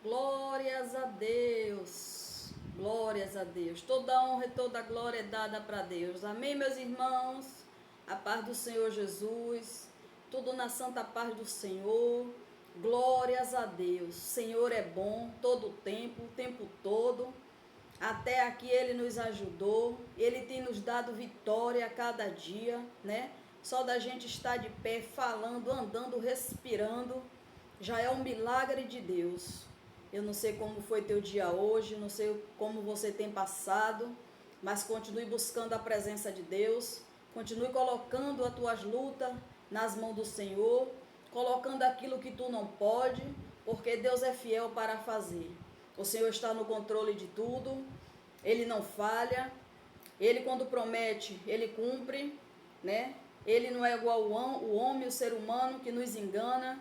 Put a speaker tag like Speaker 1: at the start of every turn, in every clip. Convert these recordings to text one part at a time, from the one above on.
Speaker 1: Glórias a Deus, glórias a Deus. Toda honra e toda glória é dada para Deus. Amém, meus irmãos? A paz do Senhor Jesus, tudo na santa paz do Senhor. Glórias a Deus. O Senhor é bom todo o tempo todo. Até aqui Ele nos ajudou, Ele tem nos dado vitória a cada dia, né? Só da gente estar de pé, falando, andando, respirando, já é um milagre de Deus. Eu não sei como foi teu dia hoje, não sei como você tem passado, mas continue buscando a presença de Deus, continue colocando as tuas lutas nas mãos do Senhor, colocando aquilo que tu não pode, porque Deus é fiel para fazer. O Senhor está no controle de tudo, Ele não falha, Ele quando promete, Ele cumpre, né? Ele não é igual o homem, o ser humano que nos engana,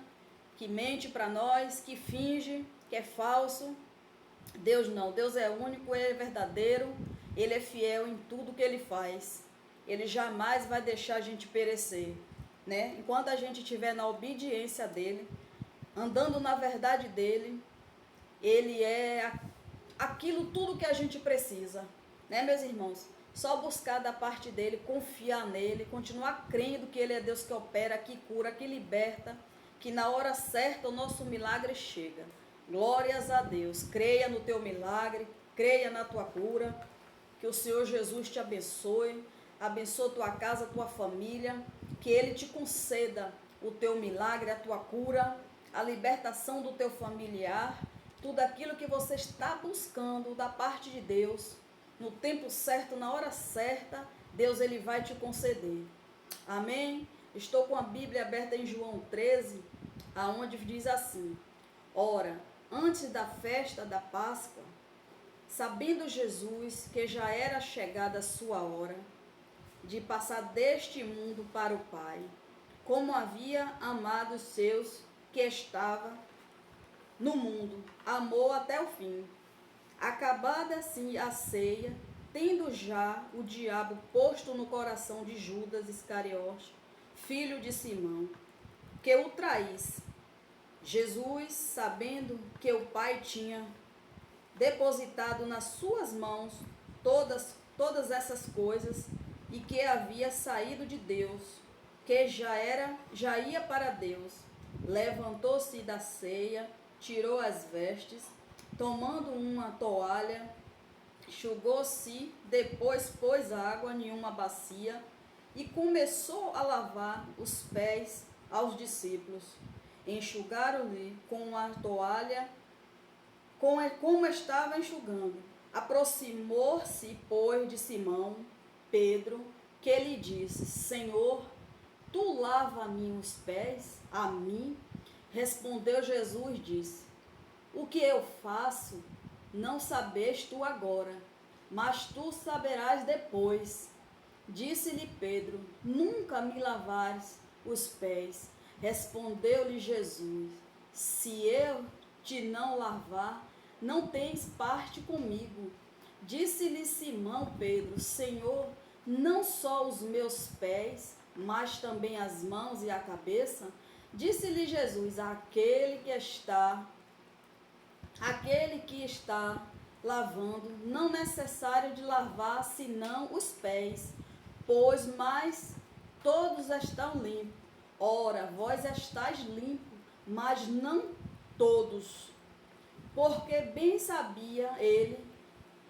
Speaker 1: que mente para nós, que finge, que é falso. Deus não, Deus é único, Ele é verdadeiro, Ele é fiel em tudo que Ele faz. Ele jamais vai deixar a gente perecer, né? Enquanto a gente estiver na obediência dEle, andando na verdade dEle, Ele é aquilo tudo que a gente precisa, né, meus irmãos? Só buscar da parte dele, confiar nele, continuar crendo que ele é Deus que opera, que cura, que liberta, que na hora certa o nosso milagre chega. Glórias a Deus. Creia no teu milagre, creia na tua cura, que o Senhor Jesus te abençoe, abençoe tua casa, tua família, que ele te conceda o teu milagre, a tua cura, a libertação do teu familiar, tudo aquilo que você está buscando da parte de Deus, no tempo certo, na hora certa, Deus ele vai te conceder. Amém? Estou com a Bíblia aberta em João 13, aonde diz assim: Ora, antes da festa da Páscoa, sabendo Jesus que já era chegada a sua hora de passar deste mundo para o Pai, como havia amado os seus que estavam no mundo, amou até o fim. Acabada assim a ceia, tendo já o diabo posto no coração de Judas Iscariote, filho de Simão, que o traísse, Jesus, sabendo que o Pai tinha depositado nas suas mãos todas essas coisas e que havia saído de Deus, que já ia para Deus, levantou-se da ceia, tirou as vestes, tomando uma toalha, enxugou-se, depois pôs água em uma bacia e começou a lavar os pés aos discípulos. Enxugaram-lhe com a toalha como estava enxugando. Aproximou-se, pois, de Simão, Pedro, que lhe disse: Senhor, tu lava a mim os pés? A mim? Respondeu Jesus, disse: O que eu faço, não sabes tu agora, mas tu saberás depois. Disse-lhe Pedro: Nunca me lavares os pés. Respondeu-lhe Jesus: Se eu te não lavar, não tens parte comigo. Disse-lhe Simão Pedro: Senhor, não só os meus pés, mas também as mãos e a cabeça? Disse-lhe Jesus: Aquele que está lavando, não necessário de lavar senão os pés, pois mais todos estão limpos. Ora, vós estáis limpos, mas não todos. Porque bem sabia ele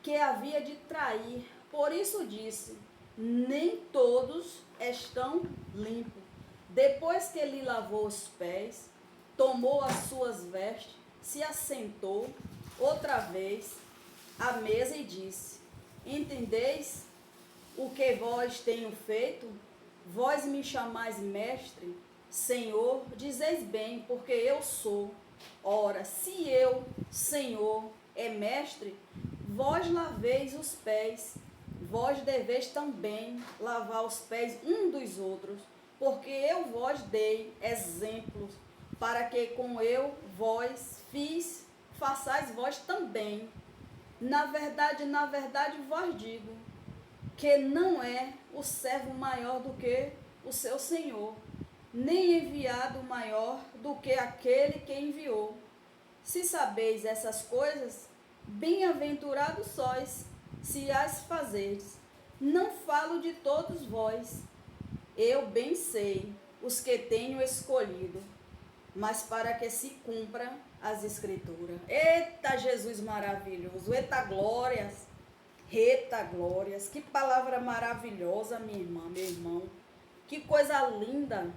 Speaker 1: que havia de trair, por isso disse: nem todos estão limpos. Depois que lhe lavou os pés, tomou as suas vestes, se assentou outra vez à mesa e disse: Entendeis o que vós tenho feito? Vós me chamais mestre, Senhor, dizeis bem, porque eu sou. Ora, se eu, Senhor, é mestre, vós laveis os pés, vós deveis também lavar os pés um dos outros, porque eu vos dei exemplos, para que com eu vós fiz, façais vós também. Na verdade, vos digo, que não é o servo maior do que o seu senhor, nem enviado maior do que aquele que enviou. Se sabeis essas coisas, bem-aventurados sois, se as fazerdes. Não falo de todos vós, eu bem sei os que tenho escolhido, mas para que se cumpra as Escrituras. Eita Jesus maravilhoso, eita glórias, que palavra maravilhosa, minha irmã, meu irmão, que coisa linda.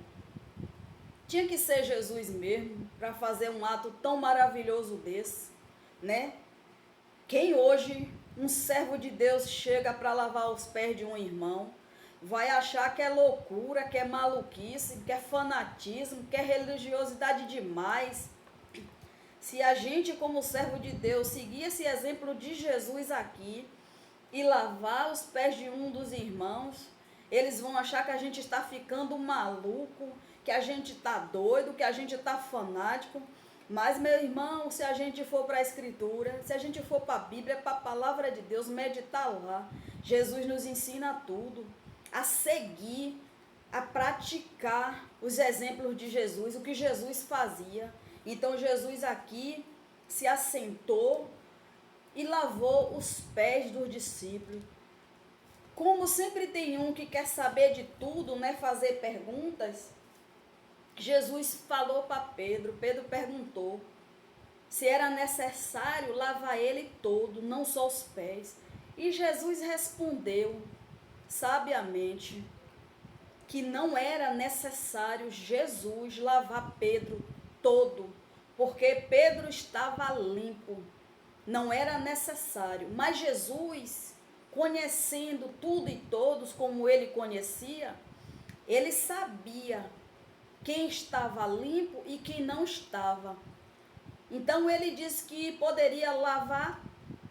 Speaker 1: Tinha que ser Jesus mesmo para fazer um ato tão maravilhoso desse, né? Quem hoje, um servo de Deus, chega para lavar os pés de um irmão, vai achar que é loucura, que é maluquice, que é fanatismo, que é religiosidade demais. Se a gente, como servo de Deus, seguir esse exemplo de Jesus aqui e lavar os pés de um dos irmãos, eles vão achar que a gente está ficando maluco, que a gente está doido, que a gente está fanático. Mas, meu irmão, se a gente for para a Escritura, se a gente for para a Bíblia, para a Palavra de Deus, meditar lá, Jesus nos ensina tudo, a seguir, a praticar os exemplos de Jesus, o que Jesus fazia. Então, Jesus aqui se assentou e lavou os pés dos discípulos. Como sempre tem um que quer saber de tudo, né, fazer perguntas, Jesus falou para Pedro, Pedro perguntou se era necessário lavar ele todo, não só os pés. E Jesus respondeu sabiamente que não era necessário Jesus lavar Pedro todo, porque Pedro estava limpo, não era necessário. Mas Jesus, conhecendo tudo e todos como ele conhecia, ele sabia quem estava limpo e quem não estava. Então ele disse que poderia lavar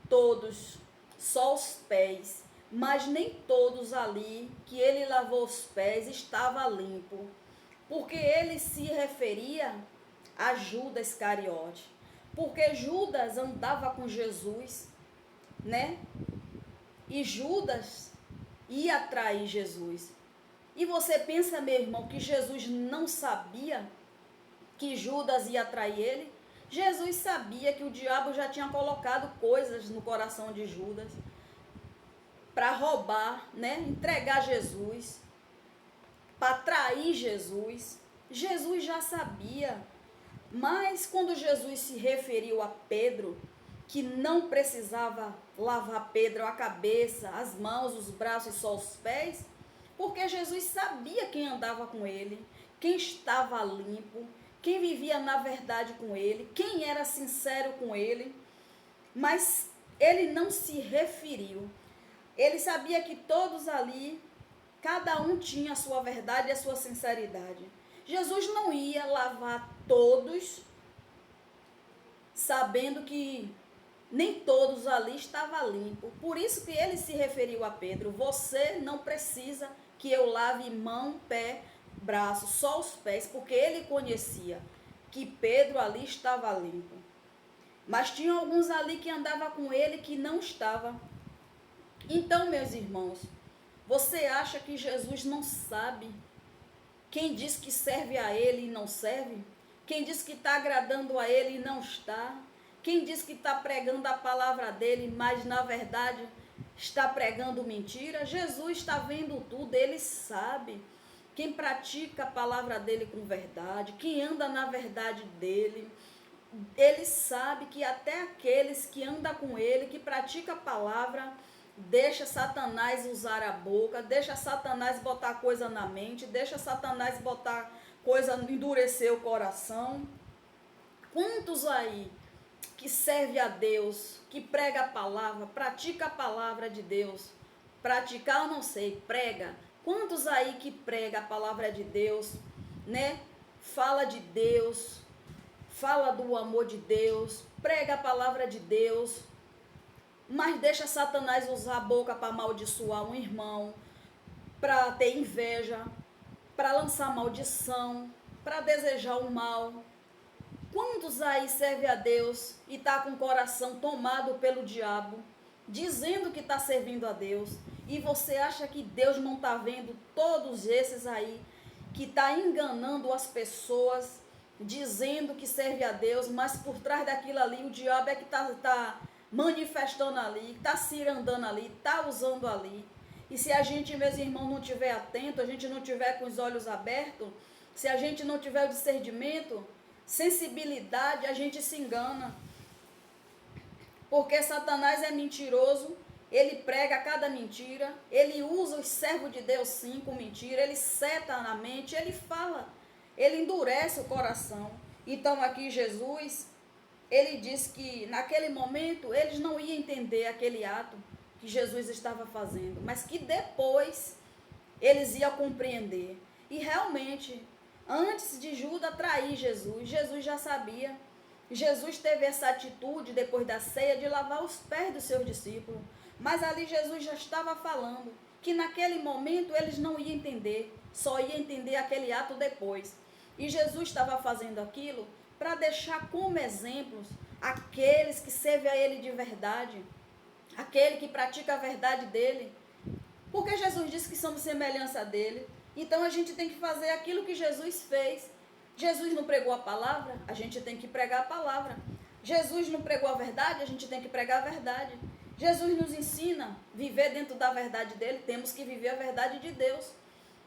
Speaker 1: todos, só os pés, mas nem todos ali que ele lavou os pés estava limpo, porque ele se referia a Judas Iscariote, porque Judas andava com Jesus, né? E Judas ia trair Jesus. E você pensa, meu irmão, que Jesus não sabia que Judas ia trair ele? Jesus sabia que o diabo já tinha colocado coisas no coração de Judas para roubar, né? Entregar Jesus, para trair Jesus. Jesus já sabia. Mas quando Jesus se referiu a Pedro, que não precisava lavar Pedro a cabeça, as mãos, os braços e só os pés, porque Jesus sabia quem andava com ele, quem estava limpo, quem vivia na verdade com ele, quem era sincero com ele. Mas ele não se referiu. Ele sabia que todos ali, cada um tinha a sua verdade e a sua sinceridade. Jesus não ia lavar todos, sabendo que nem todos ali estavam limpos. Por isso que ele se referiu a Pedro: você não precisa que eu lave mão, pé, braço, só os pés, porque ele conhecia que Pedro ali estava limpo. Mas tinha alguns ali que andavam com ele que não estavam. Então, meus irmãos, você acha que Jesus não sabe quem diz que serve a ele e não serve? Quem diz que está agradando a ele e não está? Quem diz que está pregando a palavra dele, mas na verdade está pregando mentira? Jesus está vendo tudo, ele sabe. Quem pratica a palavra dele com verdade, quem anda na verdade dele, ele sabe que até aqueles que andam com ele, que pratica a palavra, deixa Satanás usar a boca, deixa Satanás botar coisa na mente, deixa Satanás botar coisa, endurecer o coração. Quantos aí que serve a Deus, que prega a palavra, pratica a palavra de Deus? Praticar eu não sei, prega. Quantos aí que prega a palavra de Deus, né? Fala de Deus, fala do amor de Deus, prega a palavra de Deus, mas deixa Satanás usar a boca para amaldiçoar um irmão, para ter inveja, para lançar maldição, para desejar o mal. Quantos aí serve a Deus e está com o coração tomado pelo diabo, dizendo que está servindo a Deus, e você acha que Deus não está vendo todos esses aí, que está enganando as pessoas, dizendo que serve a Deus, mas por trás daquilo ali, o diabo é que está manifestando ali, está cirandando ali, está usando ali. E se a gente, meus irmãos, não tiver atento, a gente não tiver com os olhos abertos, se a gente não tiver o discernimento, sensibilidade, a gente se engana. Porque Satanás é mentiroso, ele prega cada mentira, ele usa os servos de Deus sim com mentira, ele seta na mente, ele fala, ele endurece o coração. Então aqui Jesus, ele diz que naquele momento eles não iam entender aquele ato que Jesus estava fazendo, mas que depois eles iam compreender. E realmente, antes de Judas trair Jesus, Jesus já sabia. Jesus teve essa atitude depois da ceia de lavar os pés dos seus discípulos. Mas ali Jesus já estava falando que naquele momento eles não iam entender, só iam entender aquele ato depois. E Jesus estava fazendo aquilo para deixar como exemplos aqueles que servem a Ele de verdade, aquele que pratica a verdade dele. Porque Jesus disse que somos semelhança dele. Então a gente tem que fazer aquilo que Jesus fez. Jesus não pregou a palavra, a gente tem que pregar a palavra. Jesus não pregou a verdade, a gente tem que pregar a verdade. Jesus nos ensina a viver dentro da verdade dele, temos que viver a verdade de Deus.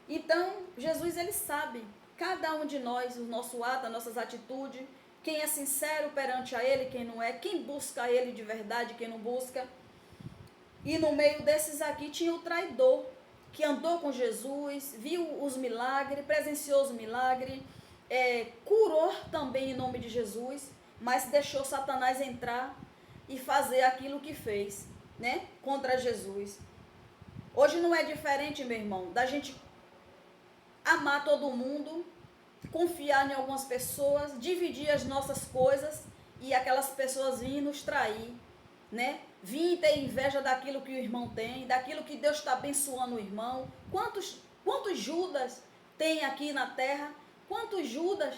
Speaker 1: Então, Jesus, ele sabe, cada um de nós, o nosso ato, as nossas atitudes, quem é sincero perante a ele, quem não é, quem busca a ele de verdade, quem não busca. E no meio desses aqui tinha o traidor, que andou com Jesus, viu os milagres, presenciou os milagres, curou também em nome de Jesus, mas deixou Satanás entrar e fazer aquilo que fez, né, contra Jesus. Hoje não é diferente, meu irmão, da gente amar todo mundo, confiar em algumas pessoas, dividir as nossas coisas e aquelas pessoas virem nos trair, né? Vir ter inveja daquilo que o irmão tem, daquilo que Deus está abençoando o irmão. Quantos Judas tem aqui na terra? Quantos Judas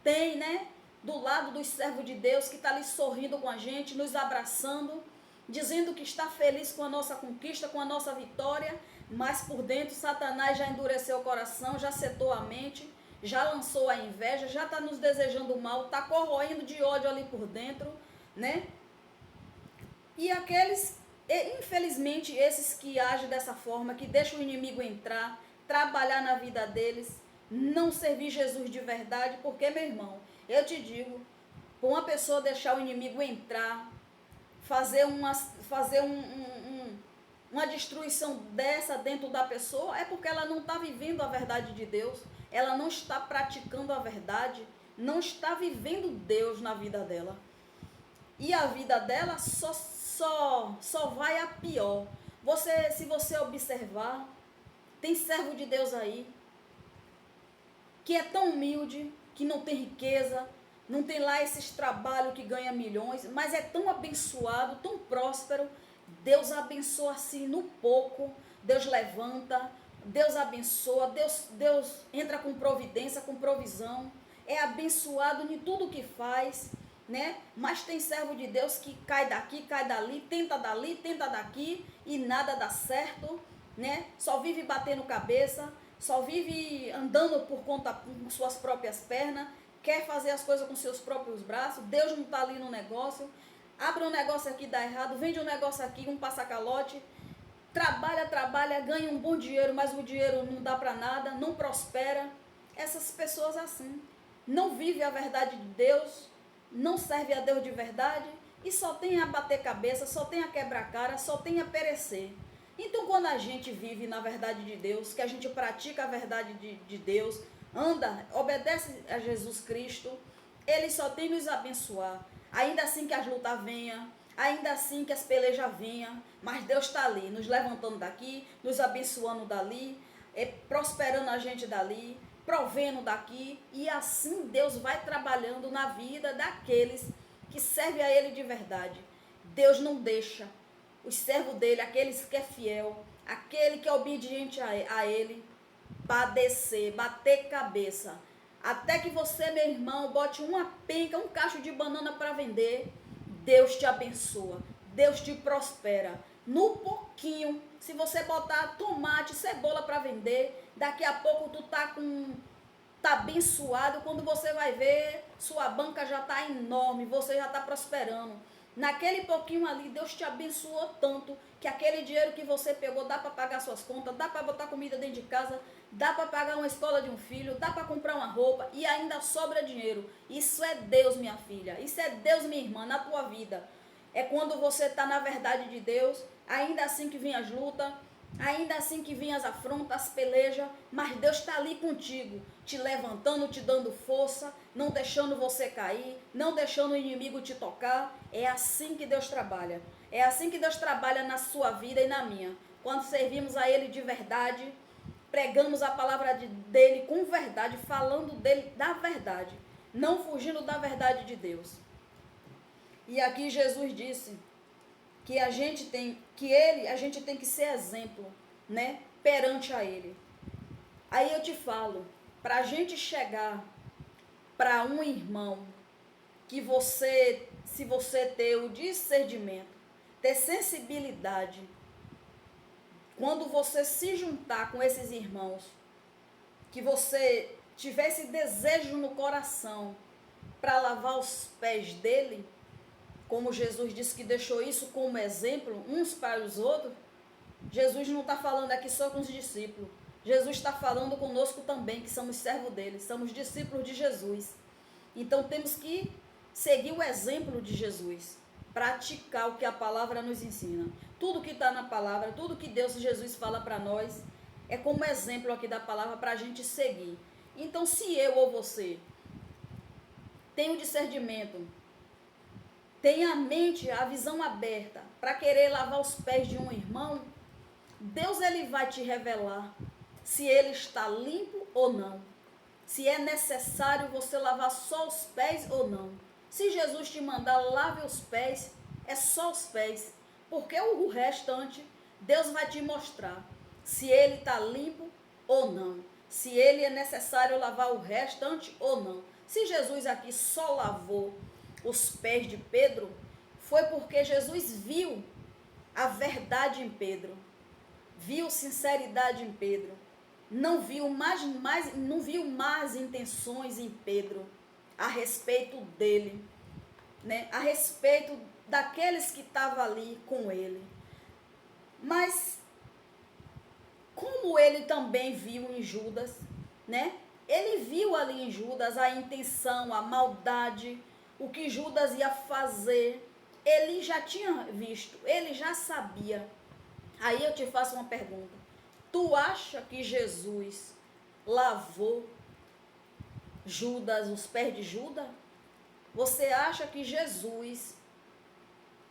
Speaker 1: tem, né? Do lado dos servos de Deus, que está ali sorrindo com a gente, nos abraçando, dizendo que está feliz com a nossa conquista, com a nossa vitória, mas por dentro Satanás já endureceu o coração, já setou a mente, já lançou a inveja, já está nos desejando mal, está corroendo de ódio ali por dentro, né? E aqueles, infelizmente, esses que agem dessa forma, que deixam o inimigo entrar, trabalhar na vida deles, não servir Jesus de verdade, porque, meu irmão, eu te digo, para uma pessoa deixar o inimigo entrar, fazer uma destruição dessa dentro da pessoa, é porque ela não está vivendo a verdade de Deus, ela não está praticando a verdade, não está vivendo Deus na vida dela. E a vida dela só vai a pior. Se você observar, tem servo de Deus aí, que é tão humilde, que não tem riqueza, não tem lá esses trabalhos que ganha milhões, mas é tão abençoado, tão próspero. Deus abençoa assim no pouco, Deus levanta, Deus abençoa, Deus entra com providência, com provisão, é abençoado em tudo que faz, né? Mas tem servo de Deus que cai daqui, cai dali, tenta daqui e nada dá certo, né? Só vive batendo cabeça, só vive andando por conta com suas próprias pernas, quer fazer as coisas com seus próprios braços, Deus não está ali no negócio, abre um negócio aqui, dá errado, vende um negócio aqui, um passa-calote, trabalha, ganha um bom dinheiro, mas o dinheiro não dá para nada, não prospera. Essas pessoas assim, não vivem a verdade de Deus, não servem a Deus de verdade e só tem a bater cabeça, só tem a quebrar cara, só tem a perecer. Então, quando a gente vive na verdade de Deus, que a gente pratica a verdade de Deus, anda, obedece a Jesus Cristo, Ele só tem nos abençoar. Ainda assim que as lutas venham, ainda assim que as pelejas venham, mas Deus está ali, nos levantando daqui, nos abençoando dali, prosperando a gente dali, provendo daqui, e assim Deus vai trabalhando na vida daqueles que servem a Ele de verdade. Deus não deixa os servos dele, aqueles que é fiel, aquele que é obediente a ele, padecer, bater cabeça, até que você, meu irmão, bote uma penca, um cacho de banana para vender, Deus te abençoa, Deus te prospera. No pouquinho, se você botar tomate, cebola para vender, daqui a pouco tu tá está abençoado, quando você vai ver, sua banca já está enorme, você já está prosperando. Naquele pouquinho ali, Deus te abençoou tanto que aquele dinheiro que você pegou dá para pagar suas contas, dá para botar comida dentro de casa, dá para pagar uma escola de um filho, dá para comprar uma roupa e ainda sobra dinheiro. Isso é Deus, minha filha. Isso é Deus, minha irmã, na tua vida. É quando você está na verdade de Deus, ainda assim que vem as lutas, ainda assim que vem as afrontas, as pelejas, mas Deus está ali contigo, te levantando, te dando força, não deixando você cair, não deixando o inimigo te tocar. É assim que Deus trabalha. É assim que Deus trabalha na sua vida e na minha. Quando servimos a Ele de verdade, pregamos a palavra dEle com verdade, falando dEle da verdade, não fugindo da verdade de Deus. E aqui Jesus disse que a gente tem que ser exemplo, né, perante a Ele. Aí eu te falo, para a gente chegar para um irmão, que você, se você ter o discernimento, ter sensibilidade, quando você se juntar com esses irmãos, que você tivesse desejo no coração para lavar os pés dele, como Jesus disse que deixou isso como exemplo, uns para os outros, Jesus não está falando aqui só com os discípulos. Jesus está falando conosco também, que somos servos dele, somos discípulos de Jesus. Então temos que seguir o exemplo de Jesus, praticar o que a palavra nos ensina. Tudo que está na palavra, tudo que Deus e Jesus fala para nós, é como exemplo aqui da palavra para a gente seguir. Então, se eu ou você tem o discernimento, tem a mente, a visão aberta para querer lavar os pés de um irmão, Deus ele vai te revelar se ele está limpo ou não. Se é necessário você lavar só os pés ou não. Se Jesus te mandar lave os pés, é só os pés. Porque o restante, Deus vai te mostrar se ele está limpo ou não. Se ele é necessário lavar o restante ou não. Se Jesus aqui só lavou os pés de Pedro, foi porque Jesus viu a verdade em Pedro. Viu sinceridade em Pedro. Não viu mais intenções em Pedro a respeito dele, né? A respeito daqueles que estavam ali com ele. Mas como ele também viu em Judas, né? Ele viu ali em Judas a intenção, a maldade, o que Judas ia fazer. Ele já tinha visto, ele já sabia. Aí eu te faço uma pergunta. Tu acha que Jesus lavou Judas, os pés de Judas? Você acha que Jesus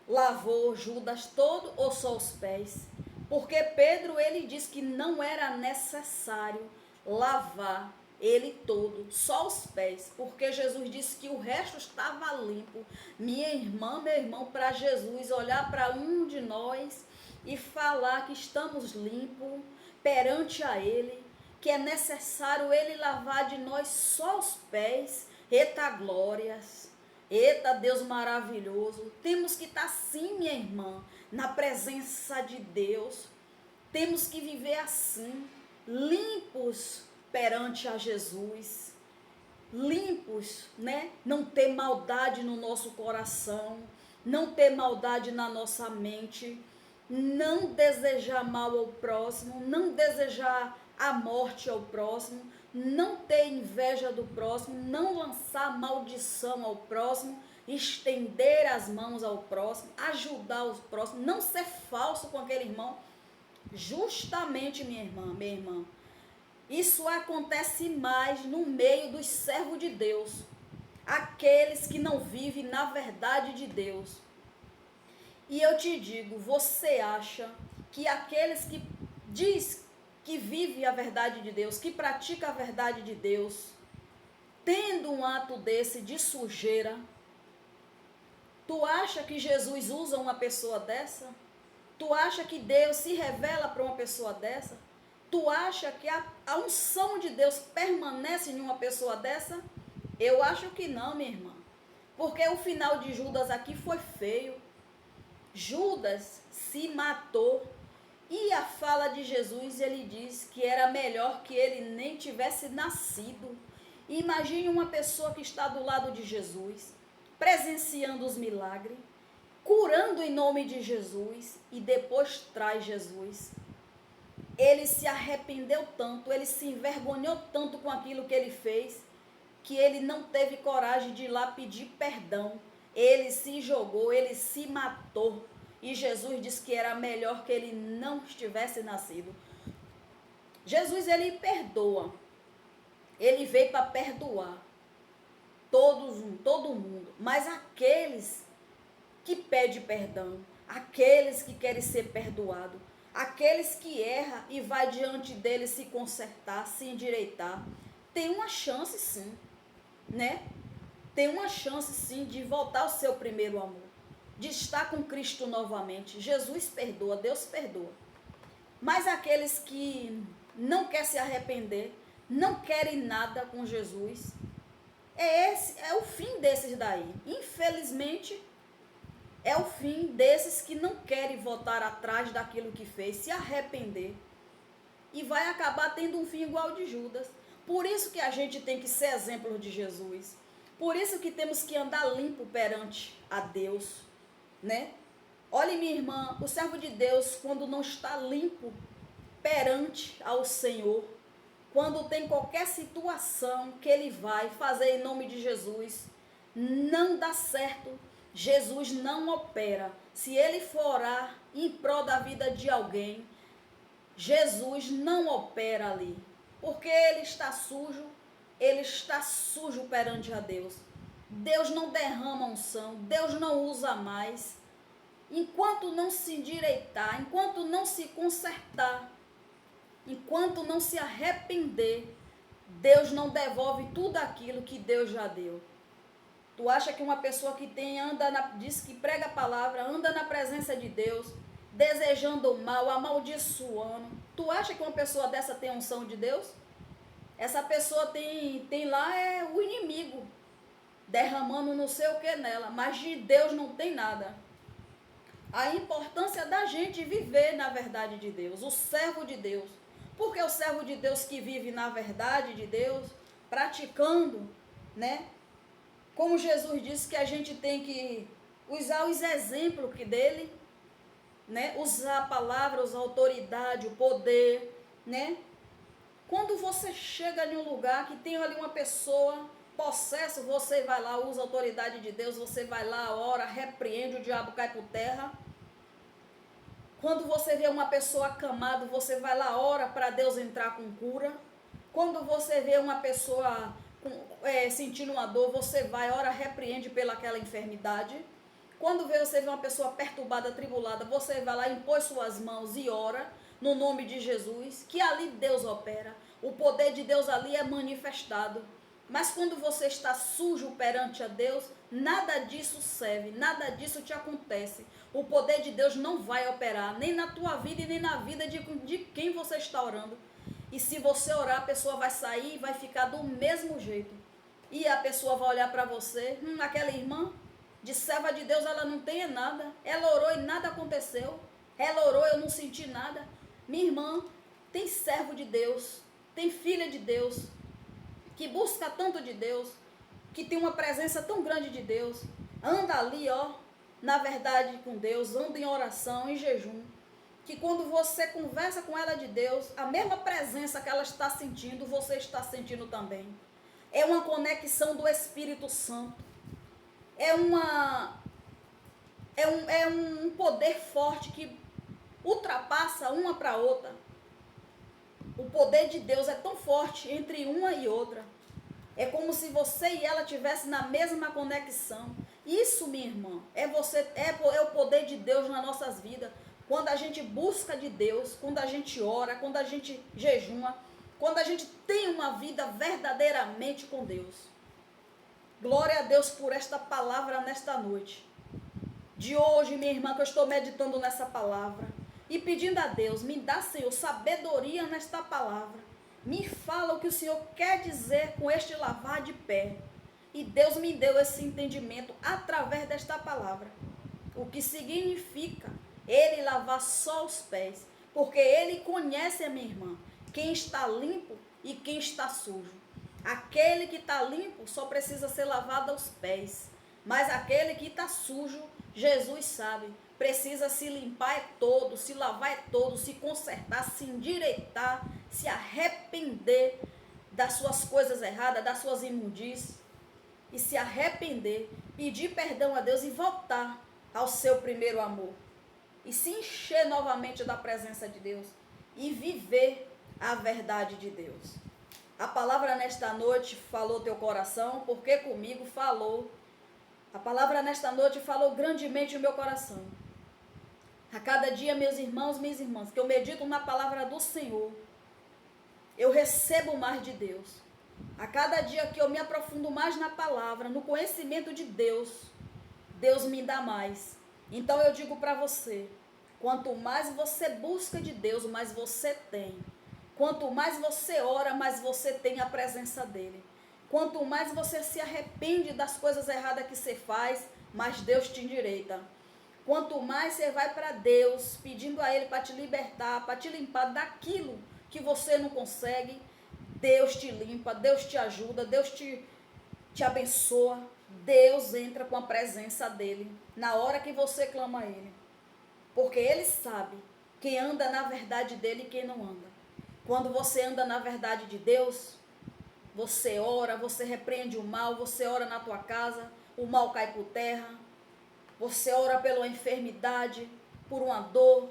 Speaker 1: lavou Judas todo ou só os pés? Porque Pedro, ele disse que não era necessário lavar ele todo, só os pés, porque Jesus disse que o resto estava limpo. Minha irmã, meu irmão, para Jesus olhar para um de nós e falar que estamos limpos perante a Ele, que é necessário Ele lavar de nós só os pés. Eita glórias, eita Deus maravilhoso. Temos que estar assim, minha irmã, na presença de Deus. Temos que viver assim, limpos perante a Jesus, limpos, né? Não ter maldade no nosso coração, não ter maldade na nossa mente, não desejar mal ao próximo, não desejar a morte ao próximo, não ter inveja do próximo, não lançar maldição ao próximo, estender as mãos ao próximo, ajudar o próximo, não ser falso com aquele irmão. Justamente, minha irmã, isso acontece mais no meio dos servos de Deus, aqueles que não vivem na verdade de Deus. E eu te digo, você acha que aqueles que diz que vive a verdade de Deus, que pratica a verdade de Deus, tendo um ato desse de sujeira, tu acha que Jesus usa uma pessoa dessa? Tu acha que Deus se revela para uma pessoa dessa? Tu acha que a unção de Deus permanece em uma pessoa dessa? Eu acho que não, minha irmã. Porque o final de Judas aqui foi feio. Judas se matou. E a fala de Jesus, ele diz que era melhor que ele nem tivesse nascido. Imagine uma pessoa que está do lado de Jesus, presenciando os milagres, curando em nome de Jesus e depois traz Jesus. Ele se arrependeu tanto, ele se envergonhou tanto com aquilo que ele fez, que ele não teve coragem de ir lá pedir perdão. Ele se jogou, ele se matou. E Jesus disse que era melhor que ele não estivesse nascido. Jesus, ele perdoa. Ele veio para perdoar todo mundo. Mas aqueles que pedem perdão, aqueles que querem ser perdoados, aqueles que erram e vai diante dele se consertar, se endireitar, tem uma chance sim, né? Tem uma chance sim de voltar ao seu primeiro amor, de estar com Cristo novamente. Jesus perdoa, Deus perdoa. Mas aqueles que não querem se arrepender, não querem nada com Jesus, é o fim desses daí. Infelizmente, é o fim desses que não querem voltar atrás daquilo que fez, se arrepender. E vai acabar tendo um fim igual ao de Judas. Por isso que a gente tem que ser exemplo de Jesus. Por isso que temos que andar limpo perante a Deus, né? Olha, minha irmã, o servo de Deus, quando não está limpo perante ao Senhor, quando tem qualquer situação que ele vai fazer em nome de Jesus, não dá certo. Jesus não opera. Se ele for orar em prol da vida de alguém, Jesus não opera ali, porque ele está sujo perante a Deus. Deus não derrama unção, Deus não usa mais. Enquanto não se endireitar, enquanto não se consertar, enquanto não se arrepender, Deus não devolve tudo aquilo que Deus já deu. Tu acha que uma pessoa que diz que prega a palavra, anda na presença de Deus, desejando o mal, amaldiçoando, tu acha que uma pessoa dessa tem unção de Deus? Essa pessoa tem lá o inimigo, derramando não sei o que nela, mas de Deus não tem nada. A importância da gente viver na verdade de Deus, o servo de Deus. Porque o servo de Deus que vive na verdade de Deus, praticando, né? Como Jesus disse que a gente tem que usar os exemplos dele, né? Usar a palavra, usar a autoridade, o poder, né? Quando você chega em um lugar que tem ali uma pessoa possessa, você vai lá, usa a autoridade de Deus, você vai lá, ora, repreende, o diabo cai por terra. Quando você vê uma pessoa acamada, você vai lá, ora para Deus entrar com cura. Quando você vê uma pessoa sentindo uma dor, você vai, ora, repreende pelaquela enfermidade. Quando você vê uma pessoa perturbada, atribulada, você vai lá, impõe suas mãos e ora, no nome de Jesus, que ali Deus opera. O poder de Deus ali é manifestado. Mas quando você está sujo perante a Deus, nada disso serve, nada disso te acontece. O poder de Deus não vai operar, nem na tua vida e nem na vida de quem você está orando. E se você orar, a pessoa vai sair e vai ficar do mesmo jeito. E a pessoa vai olhar para você, aquela irmã de serva de Deus, ela não tem nada. Ela orou e nada aconteceu. Ela orou, eu não senti nada. Minha irmã, tem servo de Deus, tem filha de Deus, que busca tanto de Deus, que tem uma presença tão grande de Deus. Anda ali, na verdade com Deus, anda em oração, em jejum. Que quando você conversa com ela de Deus, a mesma presença que ela está sentindo, você está sentindo também. É uma conexão do Espírito Santo. É um poder forte que ultrapassa uma para outra. O poder de Deus é tão forte entre uma e outra. É como se você e ela estivessem na mesma conexão. Isso, minha irmã, é o poder de Deus nas nossas vidas. Quando a gente busca de Deus, quando a gente ora, quando a gente jejuma, quando a gente tem uma vida verdadeiramente com Deus. Glória a Deus por esta palavra nesta noite. De hoje, minha irmã, que eu estou meditando nessa palavra e pedindo a Deus, me dá, Senhor, sabedoria nesta palavra. Me fala o que o Senhor quer dizer com este lavar de pé. E Deus me deu esse entendimento através desta palavra. O que significa Ele lavar só os pés. Porque Ele conhece, a minha irmã, quem está limpo e quem está sujo. Aquele que está limpo só precisa ser lavado aos pés. Mas aquele que está sujo, Jesus sabe, precisa se limpar é todo, se lavar é todo, se consertar, se endireitar, se arrepender das suas coisas erradas, das suas imundícies, e se arrepender, pedir perdão a Deus e voltar ao seu primeiro amor. E se encher novamente da presença de Deus e viver a verdade de Deus. A palavra nesta noite falou teu coração, porque comigo falou. A palavra nesta noite falou grandemente o meu coração. A cada dia, meus irmãos, minhas irmãs, que eu medito na palavra do Senhor, eu recebo mais de Deus. A cada dia que eu me aprofundo mais na palavra, no conhecimento de Deus, Deus me dá mais. Então eu digo para você, quanto mais você busca de Deus, mais você tem. Quanto mais você ora, mais você tem a presença dele. Quanto mais você se arrepende das coisas erradas que você faz, mais Deus te endireita. Quanto mais você vai para Deus, pedindo a ele para te libertar, para te limpar daquilo que você não consegue, Deus te limpa, Deus te ajuda, Deus te abençoa. Deus entra com a presença dele na hora que você clama a ele. Porque ele sabe quem anda na verdade dele e quem não anda. Quando você anda na verdade de Deus, você ora, você repreende o mal, você ora na tua casa, o mal cai por terra. Você ora pela enfermidade, por uma dor,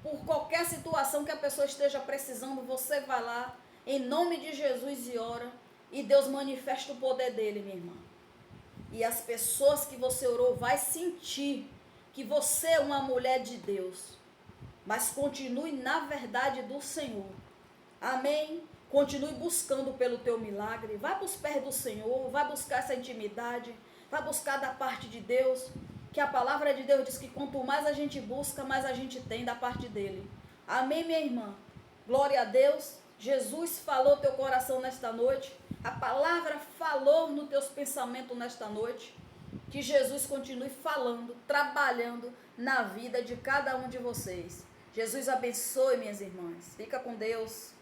Speaker 1: por qualquer situação que a pessoa esteja precisando, você vai lá, em nome de Jesus, e ora, e Deus manifesta o poder dele, minha irmã. E as pessoas que você orou vai sentir que você é uma mulher de Deus. Mas continue na verdade do Senhor. Amém? Continue buscando pelo teu milagre. Vai para os pés do Senhor, vai buscar essa intimidade, vai buscar da parte de Deus. Que a palavra de Deus diz que quanto mais a gente busca, mais a gente tem da parte dele. Amém, minha irmã? Glória a Deus. Jesus falou teu coração nesta noite. A palavra falou nos teus pensamentos nesta noite. Que Jesus continue falando, trabalhando na vida de cada um de vocês. Jesus abençoe, minhas irmãs. Fica com Deus.